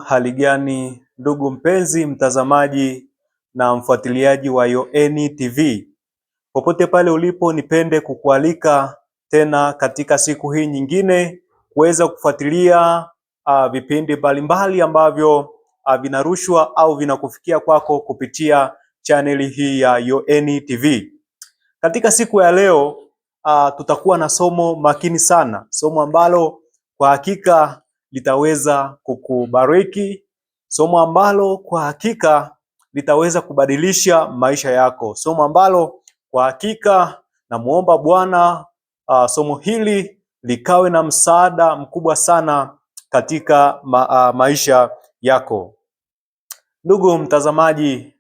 Hali gani ndugu mpenzi mtazamaji na mfuatiliaji wa Yoeni TV. Popote pale ulipo, nipende kukualika tena katika siku hii nyingine kuweza kufuatilia vipindi mbalimbali ambavyo vinarushwa au vinakufikia kwako kupitia chaneli hii ya Yoeni TV. Katika siku ya leo tutakuwa na somo makini sana, somo ambalo kwa hakika litaweza kukubariki, somo ambalo kwa hakika litaweza kubadilisha maisha yako, somo ambalo kwa hakika namuomba Bwana somo hili likawe na msaada mkubwa sana katika maisha yako. Ndugu mtazamaji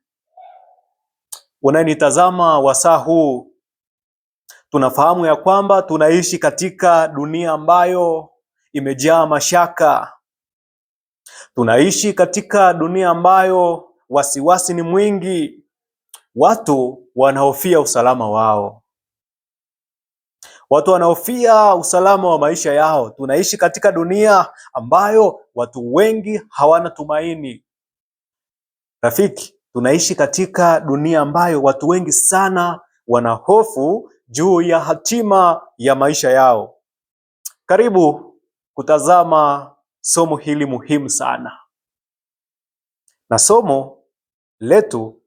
unayenitazama wasaa huu, tunafahamu ya kwamba tunaishi katika dunia ambayo imejaa mashaka. Tunaishi katika dunia ambayo wasiwasi ni mwingi. Watu wanahofia usalama wao. Watu wanahofia usalama wa maisha yao. Tunaishi katika dunia ambayo watu wengi hawana tumaini. Rafiki, tunaishi katika dunia ambayo watu wengi sana wana hofu juu ya hatima ya maisha yao. Karibu kutazama somo hili muhimu sana. Na somo letu,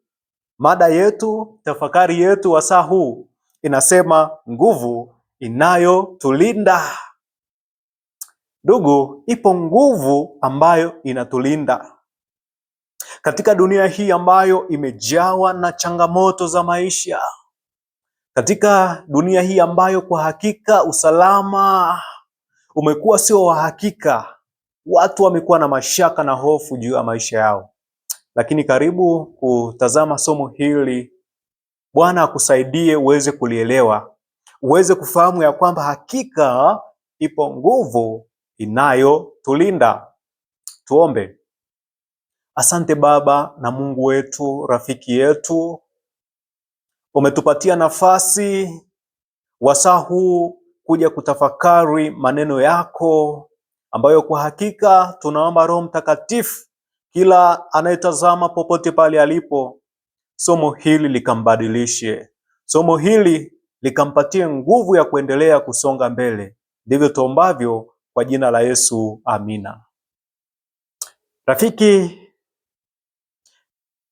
mada yetu, tafakari yetu wasaa huu inasema nguvu inayotulinda. Ndugu, ipo nguvu ambayo inatulinda katika dunia hii ambayo imejawa na changamoto za maisha. Katika dunia hii ambayo kwa hakika usalama umekuwa sio wa hakika. Watu wamekuwa na mashaka na hofu juu ya maisha yao. Lakini karibu kutazama somo hili. Bwana akusaidie uweze kulielewa, uweze kufahamu ya kwamba hakika ipo nguvu inayotulinda. Tuombe. Asante Baba na Mungu wetu, rafiki yetu, umetupatia nafasi wasaa huu kuja kutafakari maneno yako ambayo kwa hakika tunaomba Roho Mtakatifu kila anayetazama popote pale alipo, somo hili likambadilishe, somo hili likampatie nguvu ya kuendelea kusonga mbele. Ndivyo tuombavyo kwa jina la Yesu, amina. Rafiki,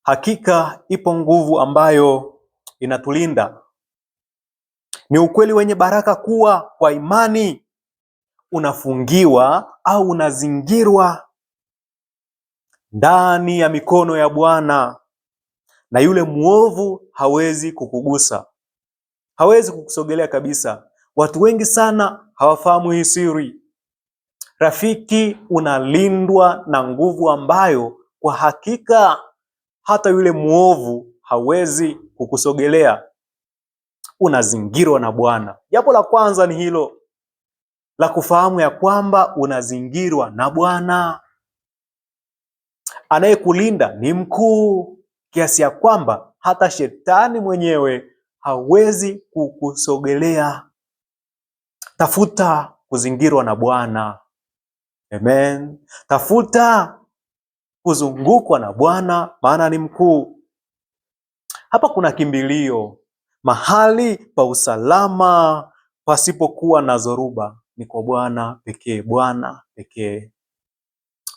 hakika ipo nguvu ambayo inatulinda. Ni ukweli wenye baraka kuwa kwa imani unafungiwa au unazingirwa ndani ya mikono ya Bwana, na yule mwovu hawezi kukugusa, hawezi kukusogelea kabisa. Watu wengi sana hawafahamu hii siri. Rafiki, unalindwa na nguvu ambayo kwa hakika hata yule mwovu hawezi kukusogelea. Unazingirwa na Bwana. Jambo la kwanza ni hilo la kufahamu ya kwamba unazingirwa na Bwana. Anayekulinda ni mkuu kiasi ya kwamba hata shetani mwenyewe hawezi kukusogelea. Tafuta kuzingirwa na Bwana. Amen. Tafuta kuzungukwa na Bwana, maana ni mkuu. Hapa kuna kimbilio, mahali pa usalama pasipokuwa na dhoruba ni kwa Bwana pekee, Bwana pekee.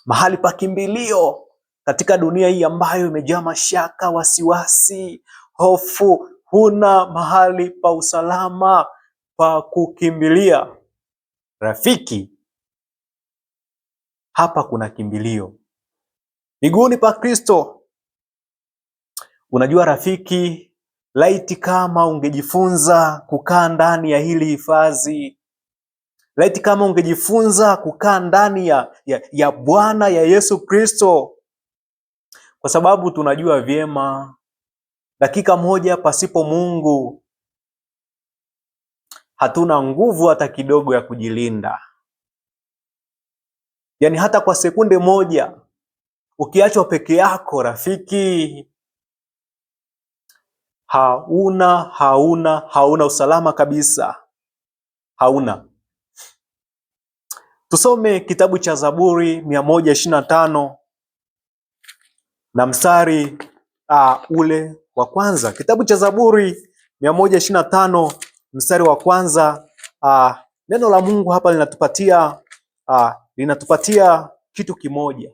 Mahali pa kimbilio katika dunia hii ambayo imejaa mashaka, wasiwasi, hofu, huna mahali pa usalama pa kukimbilia. Rafiki, hapa kuna kimbilio miguuni pa Kristo. Unajua rafiki, laiti kama ungejifunza kukaa ndani ya hili hifadhi, laiti kama ungejifunza kukaa ndani ya Bwana ya Yesu Kristo, kwa sababu tunajua vyema dakika moja pasipo Mungu hatuna nguvu hata kidogo ya kujilinda. Yaani hata kwa sekunde moja ukiachwa peke yako rafiki, hauna usalama kabisa. Hauna. Tusome kitabu cha Zaburi 125 na mstari ule wa kwanza. Kitabu cha Zaburi 125 mstari wa kwanza. Neno la Mungu hapa linatupatia kitu kimoja.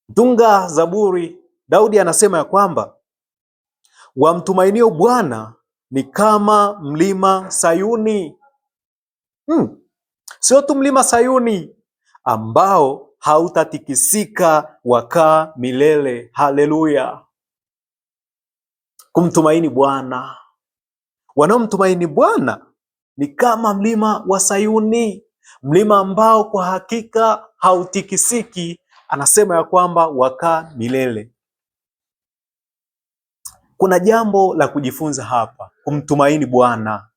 Mtunga Zaburi Daudi anasema ya kwamba wamtumainio Bwana ni kama mlima Sayuni. Sio tu mlima Sayuni ambao hautatikisika, wakaa milele. Haleluya! Kumtumaini Bwana, wanaomtumaini Bwana ni kama mlima wa Sayuni, mlima ambao kwa hakika hautikisiki. Anasema ya kwamba wakaa milele. Kuna jambo la kujifunza hapa, kumtumaini Bwana.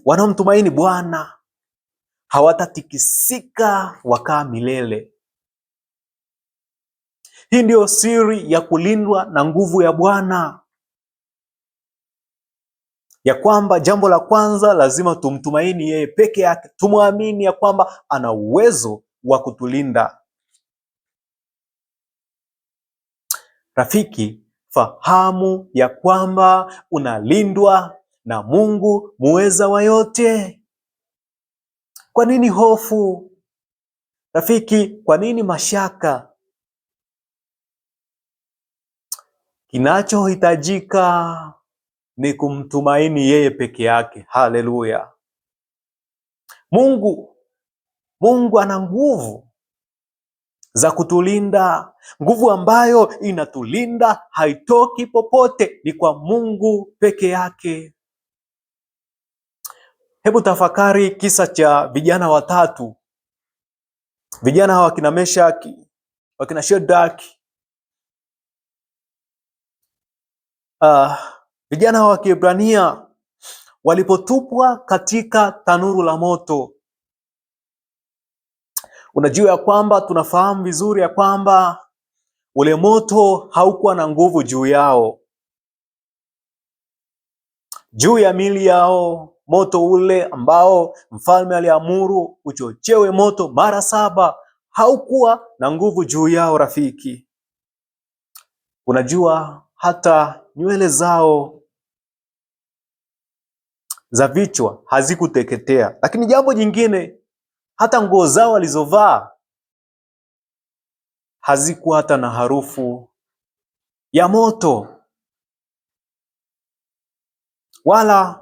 Wanaomtumaini Bwana hawatatikisika, wakaa milele. Hii ndio siri ya kulindwa na nguvu ya Bwana, ya kwamba jambo la kwanza lazima tumtumaini yeye peke yake, tumwamini ya kwamba ana uwezo wa kutulinda. Rafiki, fahamu ya kwamba unalindwa na Mungu muweza wa yote. Kwa nini hofu? Rafiki, kwa nini mashaka? Kinachohitajika ni kumtumaini yeye peke yake. Haleluya! Mungu ana nguvu za kutulinda, nguvu ambayo inatulinda, haitoki popote, ni kwa Mungu peke yake. Hebu tafakari kisa cha vijana watatu. Vijana hawa wakina Meshaki, wakina Shadraki, vijana hawa wa Kiebrania walipotupwa katika tanuru la moto. Unajua ya kwamba, tunafahamu vizuri ya kwamba ule moto haukuwa na nguvu juu yao, juu ya miili yao. Moto ule ambao mfalme aliamuru uchochewe moto mara 7 haukuwa na nguvu juu yao. Rafiki, unajua hata nywele zao za vichwa hazikuteketea, lakini jambo jingine, hata nguo zao walizovaa hazikuwa hata na harufu ya moto, wala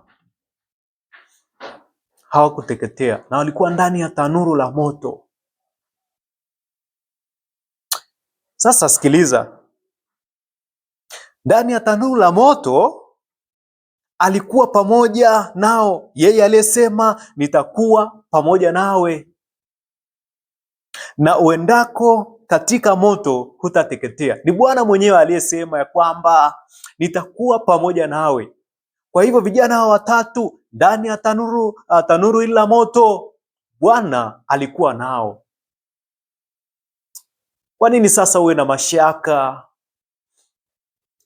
hawakuteketea, na walikuwa ndani ya tanuru la moto. Sasa sikiliza, ndani ya tanuru la moto alikuwa pamoja nao yeye aliyesema, nitakuwa pamoja nawe na uendako katika moto hutateketea. Ni Bwana mwenyewe aliyesema ya kwamba nitakuwa pamoja nawe. Kwa hivyo vijana hao watatu ndani ya tanuru hili la moto, Bwana alikuwa nao. Kwa nini sasa uwe na mashaka,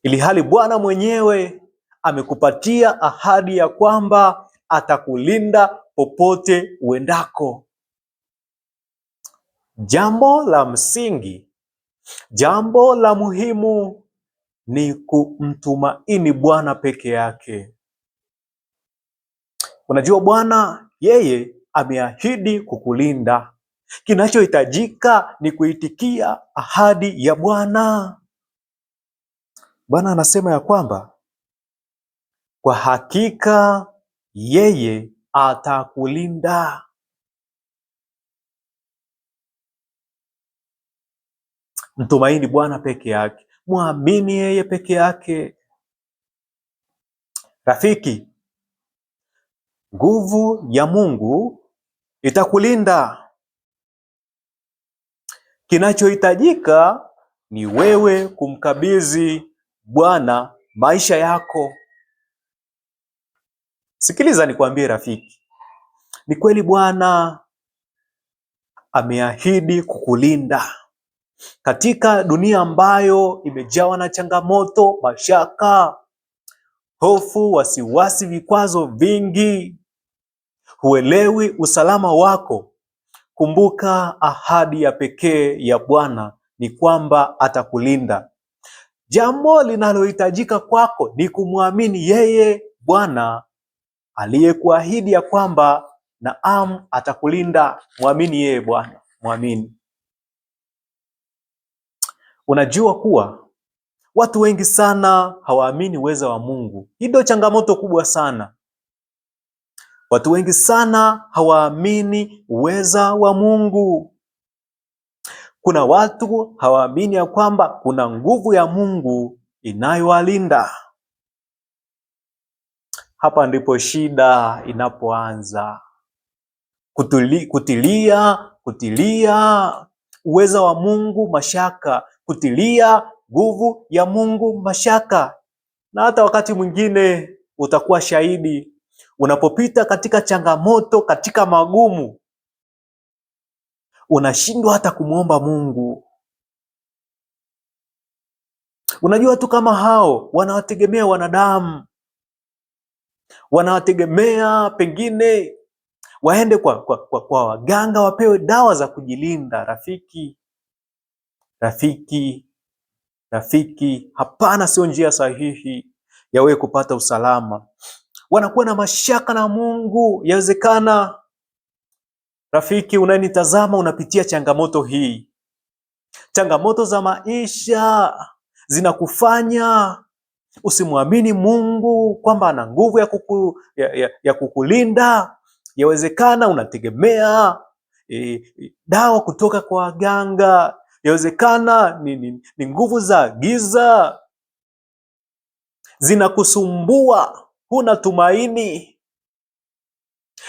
ili hali Bwana mwenyewe amekupatia ahadi ya kwamba atakulinda popote uendako? Jambo la msingi, jambo la muhimu ni kumtumaini Bwana peke yake. Unajua Bwana yeye ameahidi kukulinda. Kinachohitajika ni kuitikia ahadi ya Bwana. Bwana anasema ya kwamba kwa hakika yeye atakulinda. Mtumaini Bwana peke yake, muamini yeye peke yake. Rafiki, nguvu ya Mungu itakulinda. Kinachohitajika ni wewe kumkabidhi Bwana maisha yako. Sikiliza nikwambie rafiki, ni kweli Bwana ameahidi kukulinda katika dunia ambayo imejawa na changamoto, mashaka, hofu, wasiwasi, vikwazo vingi. huelewi usalama wako, kumbuka ahadi ya pekee ya Bwana ni kwamba atakulinda. Jambo linalohitajika kwako ni kumwamini yeye Bwana aliyekuahidi ya kwamba naam, atakulinda. Mwamini yeye Bwana, mwamini. Unajua kuwa watu wengi sana hawaamini uweza wa Mungu. Hii ndio changamoto kubwa sana. Watu wengi sana hawaamini uweza wa Mungu. Kuna watu hawaamini ya kwamba kuna nguvu ya Mungu inayowalinda. Hapa ndipo shida inapoanza. Kutilia uweza wa Mungu mashaka, kutilia nguvu ya Mungu mashaka. Na hata wakati mwingine utakuwa shahidi, unapopita katika changamoto, katika magumu, unashindwa hata kumwomba Mungu. Unajua tu kama hao wanawategemea wanadamu, wanawategemea pengine waende kwa waganga wapewe dawa za kujilinda. Rafiki, hapana, sio njia sahihi ya wewe kupata usalama. Wanakuwa na mashaka na Mungu. Yawezekana rafiki unanitazama, unapitia changamoto hii. Changamoto za maisha zinakufanya usimwamini Mungu kwamba ana nguvu ya kukulinda. Yawezekana unategemea dawa kutoka kwa waganga. Yawezekana ni nguvu za giza zinakusumbua, huna tumaini.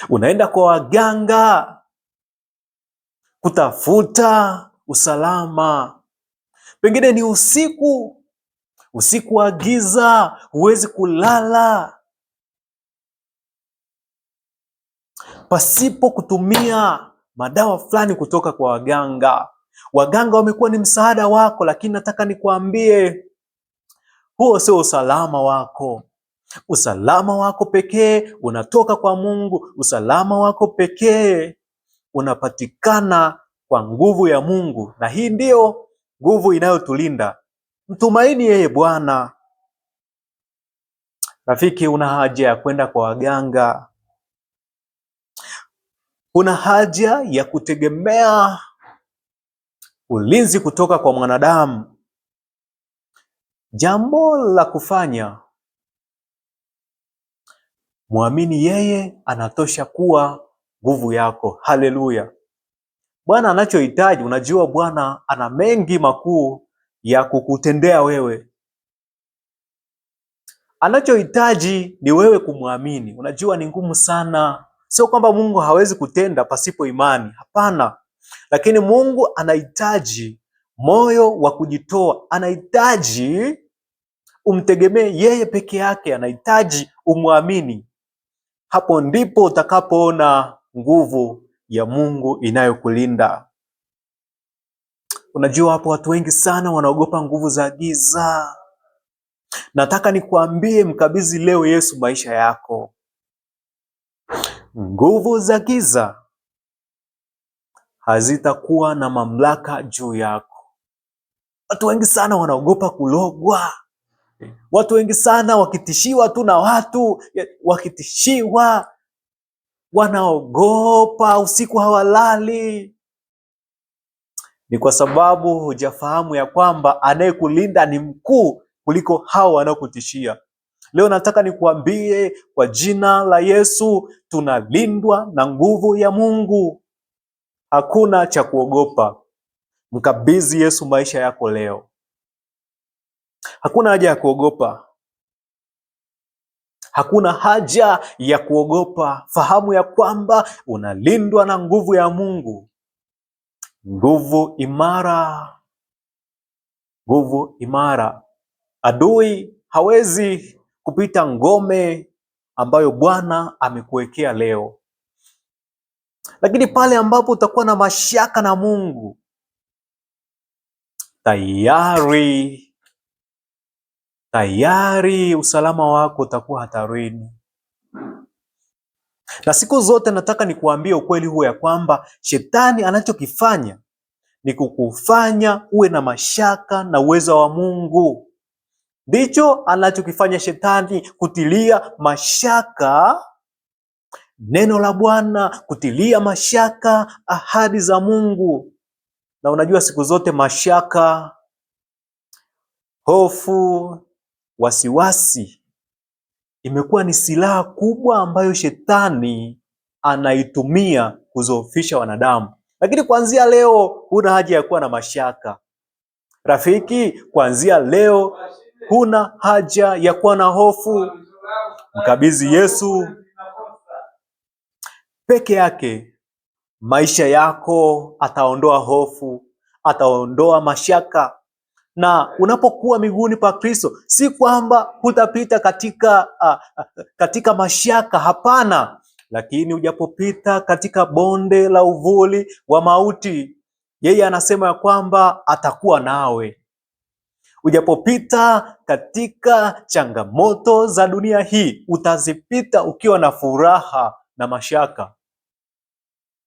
Unaenda kwa waganga kutafuta usalama. Pengine ni usiku wa giza, huwezi kulala pasipo kutumia madawa fulani kutoka kwa waganga. Waganga wamekuwa ni msaada wako, lakini nataka nikwambie, huo sio usalama wako. Usalama wako pekee unatoka kwa Mungu. Usalama wako pekee unapatikana kwa nguvu ya Mungu, na hii ndiyo nguvu inayotulinda. Mtumaini yeye Bwana. Rafiki, una haja ya kwenda kwa waganga. Una haja ya kutegemea ulinzi kutoka kwa mwanadamu. Jambo la kufanya, muamini yeye, anatosha kuwa nguvu yako. Haleluya. Bwana anachohitaji, unajua Bwana ana mengi makuu ya kukutendea wewe. Anachohitaji ni wewe kumwamini. Unajua ni ngumu sana. Sio kwamba Mungu hawezi kutenda pasipo imani, hapana. Lakini Mungu anahitaji moyo wa kujitoa. Anahitaji umtegemee yeye peke yake. Anahitaji umwamini. Hapo ndipo utakapoona nguvu ya Mungu inayokulinda. Unajua hapo watu wengi sana wanaogopa nguvu za giza. Nataka nikuambie, mkabidhi leo Yesu maisha yako. Nguvu za giza hazitakuwa na mamlaka juu yako. Watu wengi sana wanaogopa kulogwa. Watu wengi sana wakitishiwa tu na watu, wakitishiwa wanaogopa, usiku hawalali. Ni kwa sababu hujafahamu ya kwamba anayekulinda ni mkuu kuliko hao wanaokutishia. Leo nataka nikuambie kwa jina la Yesu, tunalindwa na nguvu ya Mungu. Hakuna cha kuogopa. Mkabidhi Yesu maisha yako leo. Hakuna haja ya kuogopa. Hakuna haja ya kuogopa. Fahamu ya kwamba unalindwa na nguvu ya Mungu. Nguvu imara. Nguvu imara. Adui hawezi kupita ngome ambayo Bwana amekuwekea leo. Lakini pale ambapo utakuwa na mashaka na Mungu, tayari usalama wako utakuwa hatarini. Na siku zote nataka nikuambie ukweli huu ya kwamba shetani anachokifanya ni kukufanya uwe na mashaka na uwezo wa Mungu. Ndicho anachokifanya shetani, kutilia mashaka neno la Bwana, kutilia mashaka ahadi za Mungu. Na unajua siku zote mashaka, hofu, wasiwasi imekuwa ni silaha kubwa ambayo shetani anaitumia kuzoofisha wanadamu. Lakini kuanzia leo huna haja ya kuwa na mashaka. Rafiki, kuanzia leo huna haja ya kuwa na hofu. Mkabidhi Yesu peke yake maisha yako, ataondoa hofu, ataondoa mashaka. Na unapokuwa miguuni pa Kristo, si kwamba hutapita katika mashaka, hapana. Lakini ujapopita katika bonde la uvuli wa mauti, yeye anasema ya kwamba atakuwa nawe. Ujapopita katika changamoto za dunia hii, utazipita ukiwa na furaha na mashaka.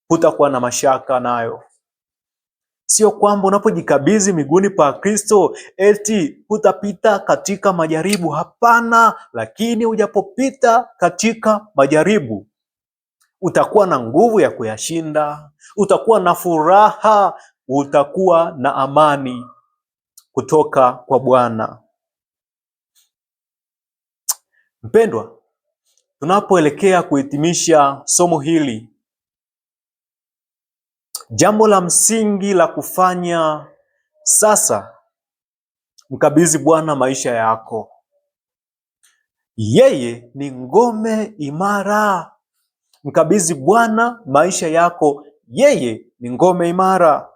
Hutakuwa na mashaka nayo. Sio kwamba unapojikabidhi miguuni pa Kristo eti hutapita katika majaribu, hapana. Lakini ujapopita katika majaribu, utakuwa na nguvu ya kuyashinda, utakuwa na furaha, utakuwa na amani kutoka kwa Bwana. Mpendwa, tunapoelekea kuhitimisha somo hili, jambo la msingi la kufanya sasa, mkabidhi Bwana maisha yako. Yeye ni ngome imara. Mkabidhi Bwana maisha yako, yeye ni ngome imara.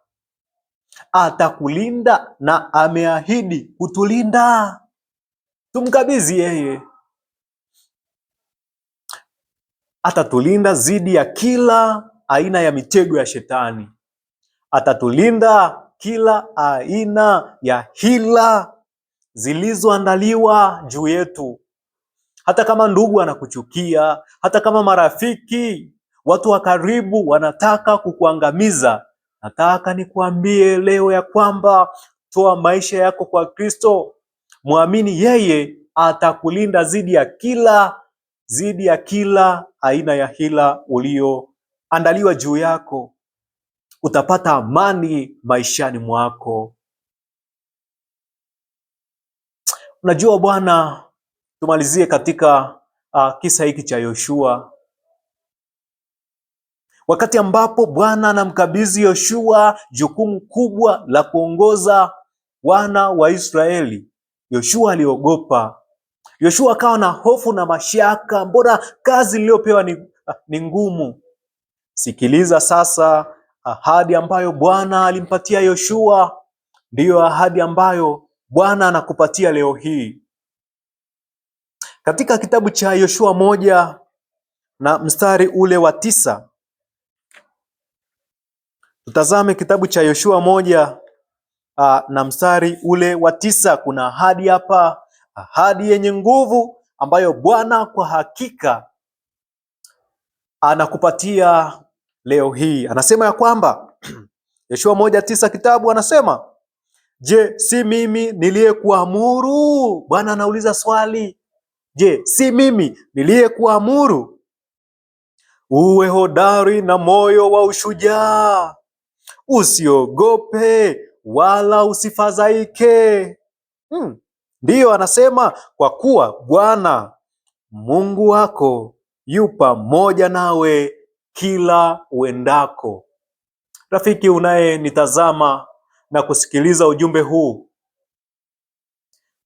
Atakulinda na ameahidi kutulinda. Tumkabidhi yeye. Atatulinda dhidi ya kila aina ya mitego ya shetani. Atatulinda kila aina ya hila zilizoandaliwa juu yetu. Hata kama ndugu anakuchukia, hata kama marafiki, watu wa karibu wanataka kukuangamiza, nataka nikuambie leo ya kwamba toa maisha yako kwa Kristo. Muamini yeye, atakulinda dhidi ya kila aina ya hila ulioandaliwa juu yako. Utapata amani maishani mwako. Unajua Bwana, tumalizie katika kisa hiki cha Yoshua. Wakati ambapo Bwana anamkabidhi Yoshua jukumu kubwa la kuongoza wana wa Israeli, Yoshua aliogopa. Yoshua akawa na hofu na mashaka, mbona kazi niliyopewa ni ngumu? Sikiliza sasa, ahadi ambayo Bwana alimpatia Yoshua ndiyo ahadi ambayo Bwana anakupatia leo hii. Katika kitabu cha Yoshua 1 na mstari ule wa 9. Tutazame kitabu cha Yoshua 1 na mstari ule wa 9. Kuna ahadi hapa, ahadi yenye nguvu ambayo Bwana kwa hakika anakupatia leo hii. Anasema ya kwamba Yoshua 1:9 kitabu anasema, je, si mimi niliyekuamuru? Bwana anauliza swali. Je, si mimi niliyekuamuru uwe hodari na moyo wa ushujaa? Usiogope wala usifadhaike. Ndiyo, anasema kwa kuwa Bwana Mungu wako yu pamoja nawe kila uendako. Rafiki unayenitazama na kusikiliza ujumbe huu,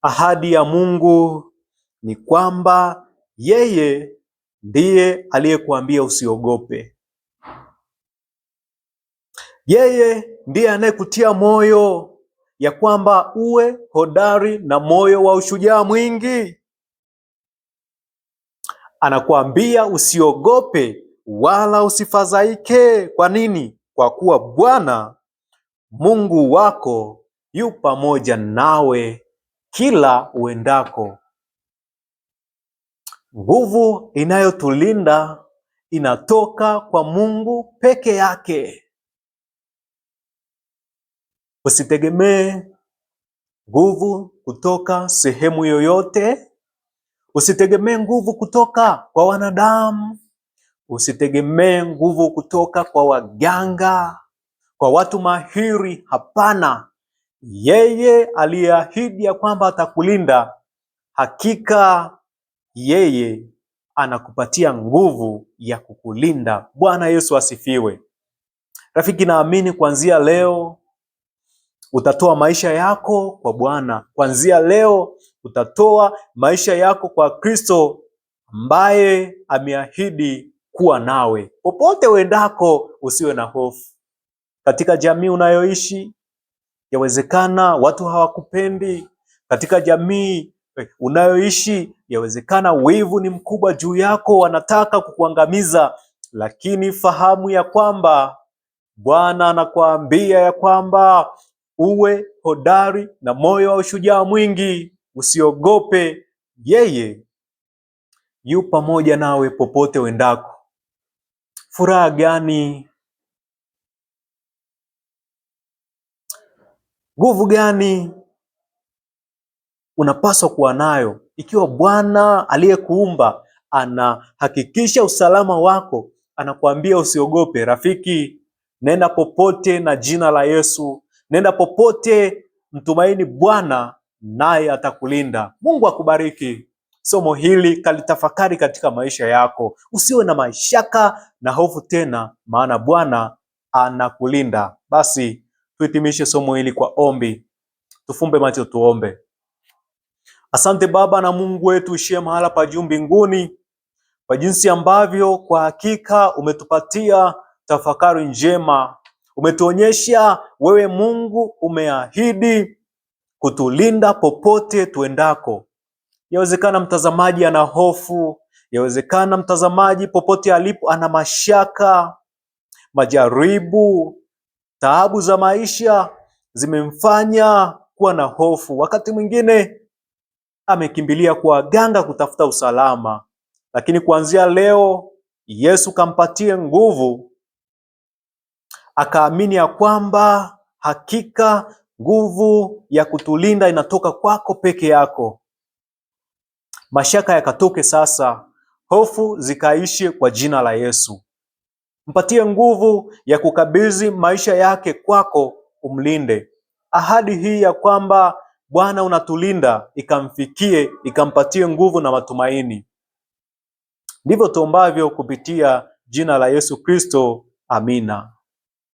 ahadi ya Mungu ni kwamba yeye ndiye aliyekuambia usiogope. Yeye ndiye anayekutia moyo ya kwamba uwe hodari na moyo wa ushujaa mwingi. Anakuambia usiogope wala usifadhaike. Kwa nini? Kwa kuwa Bwana Mungu wako yu pamoja nawe kila uendako. Nguvu inayotulinda inatoka kwa Mungu peke yake. Usitegemee nguvu kutoka sehemu yoyote. Usitegemee nguvu kutoka kwa wanadamu. Usitegemee nguvu kutoka kwa waganga, kwa watu mahiri. Hapana. Yeye aliyeahidi ya kwamba atakulinda, hakika yeye anakupatia nguvu ya kukulinda. Bwana Yesu asifiwe. Rafiki, naamini kuanzia leo utatoa maisha yako kwa Bwana. Kuanzia leo utatoa maisha yako kwa Kristo ambaye ameahidi kuwa nawe. Popote uendako usiwe na hofu. Katika jamii unayoishi, yawezekana watu hawakupendi. Katika jamii unayoishi, yawezekana wivu ni mkubwa juu yako, wanataka kukuangamiza. Lakini fahamu ya kwamba Bwana anakuambia ya kwamba uwe hodari na moyo wa ushujaa mwingi. Usiogope, yeye yu pamoja nawe popote uendako. Furaha gani, nguvu gani unapaswa kuwa nayo ikiwa Bwana aliyekuumba anahakikisha usalama wako, anakuambia usiogope. Rafiki, nenda popote na jina la Yesu. Nenda popote, mtumaini Bwana naye atakulinda. Mungu akubariki. Somo hili kalitafakari katika maisha yako. Usiwe na mashaka na hofu tena, maana Bwana anakulinda. Basi tuhitimishe somo hili kwa ombi. Tufumbe macho tuombe. Asante Baba na Mungu wetu uishie mahala pa juu mbinguni, kwa jinsi ambavyo kwa hakika umetupatia tafakari njema. Umetuonyesha wewe Mungu umeahidi kutulinda popote tuendako. Yawezekana mtazamaji ana hofu, yawezekana mtazamaji popote alipo ana mashaka, majaribu, taabu za maisha zimemfanya kuwa na hofu. Wakati mwingine amekimbilia kwa waganga kutafuta usalama, lakini kuanzia leo Yesu kampatie nguvu, akaamini ya kwamba hakika nguvu ya kutulinda inatoka kwako peke yako. Mashaka yakatoke sasa, hofu zikaishe kwa jina la Yesu. Mpatie nguvu ya kukabidhi maisha yake kwako, umlinde. Ahadi hii ya kwamba Bwana unatulinda ikamfikie, ikampatie nguvu na matumaini. Ndivyo tuombavyo kupitia jina la Yesu Kristo. Amina.